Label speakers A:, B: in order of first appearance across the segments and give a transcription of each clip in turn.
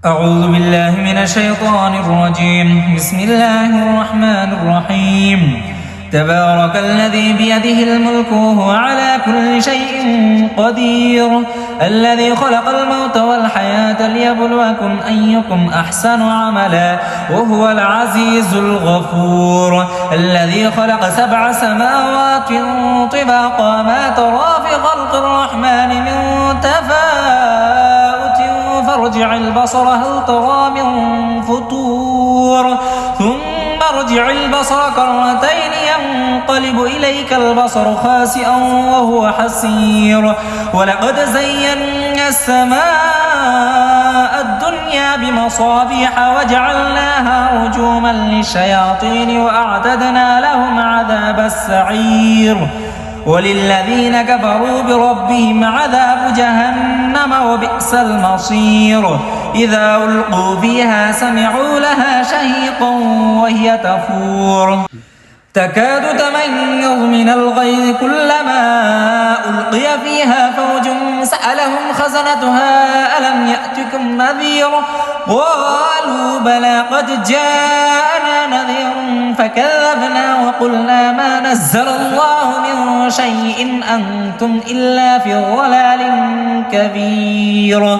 A: أعوذ بالله من الشيطان الرجيم. بسم الله الرحمن الرحيم. تبارك الذي بيده الملك وهو على كل شيء قدير، الذي خلق الموت والحياة ليبلوكم أيكم أحسن عملا وهو العزيز الغفور، الذي خلق 7 سماوات طباقا ما ترى في خلق الرحمن من تفاوت فارجع البصر هل ترى من فطور ثم ارجع البصر كرتين ينقلب إليك البصر خاسئا وهو حسير، ولقد زينا السماء الدنيا بمصابيح وجعلناها رجوما للشياطين وأعتدنا لهم عذاب السعير، وللذين كفروا بربهم عذاب جهنم وبئس المصير. إذا ألقوا فيها سمعوا لها شهيقا وهي تفور تكاد تميز من الغيظ كلما ألقي فيها فوج سألهم خزنتها ألم يأتكم نذير قالوا بلى قد جاءنا نذير فكذبنا وقلنا ما نزل الله من شيء أنتم إلا في ضلال كبير.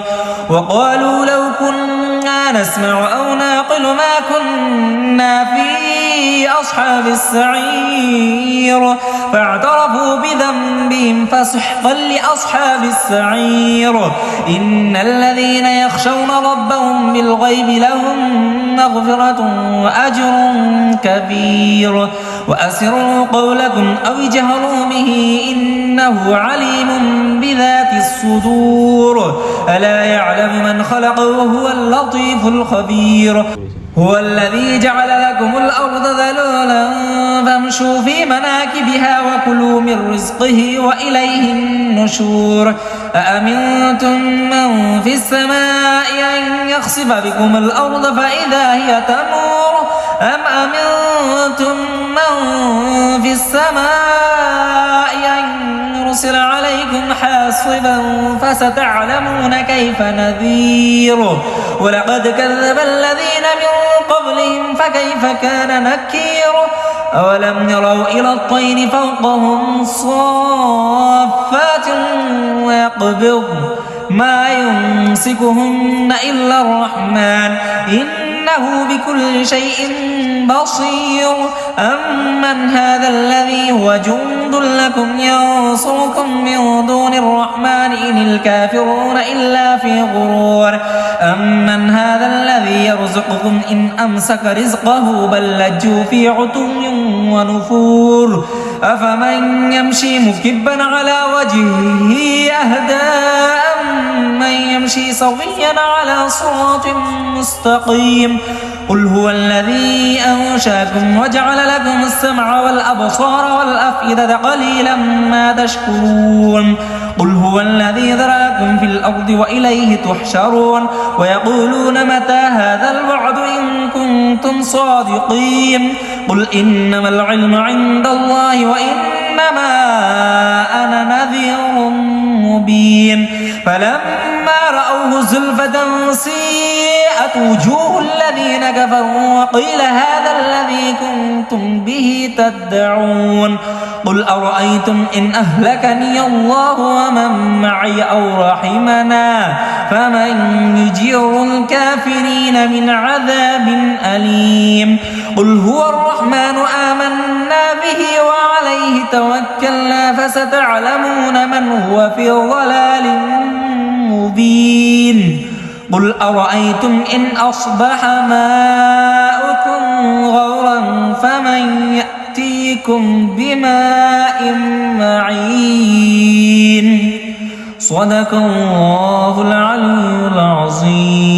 A: وقالوا لو كنا نسمع أو نعقل ما كنا في أصحاب السعير فاعترفوا بذنبهم فسحقا لأصحاب السعير. إن الذين يخشون ربهم بالغيب لهم مغفرة وأجر كبير. وأسروا قولكم أو اجهروا به إنه عليم بذات الصدور. ألا يعلم من خلق وهو اللطيف الخبير. هو الذي جعل لكم الأرض ذلولا فامشوا في مناكبها وكلوا من رزقه وإليه النشور. أأمنتم من في السماء أن يخسف بكم الأرض فإذا هي تمور أم أمنتم من في السماء أن يرسل عليكم حاصبا فستعلمون كيف نذير. ولقد كذب الذين من قبلهم فكيف كان نكير. أولم يروا إلى الطير فوقهم صافات ويقبض ما يمسكهن إلا الرحمن إنه بكل شيء بصير. أمن هذا الذي هو جند لكم ينصركم من دون الرحمن إن الكافرون إلا في غرور. أمن هذا الذي يرزقكم إن أمسك رزقه بل لجوا في عتو ونفور. أفمن يمشي مكبا على وجهه أهدى أمن يمشي سويا على صراط مستقيم. قل هو الذي أنشأكم وجعل لكم السمع والأبصار والأفئدة قليلا ما تشكرون. قل هو الذي ذرأكم في الأرض وإليه تحشرون. ويقولون متى هذا الوعد إن كنتم صادقين. قل إنما العلم عند الله وإنما أنا نذير مبين. فلما رأوه زلفة سيئت وجوه الذين كفروا وقيل هذا الذي كنتم به تدعون. قل أرأيتم إن أهلكني الله ومن معي أو رحمنا فمن يجير الكافرين من عذاب أليم. قل هو الرحمن آمنا به وعليه توكلنا فستعلمون من هو في ضلال مبين. قل أرأيتم إن أصبح ماؤكم غورا فمن يأتيكم بماء معين. صدق الله العلي العظيم.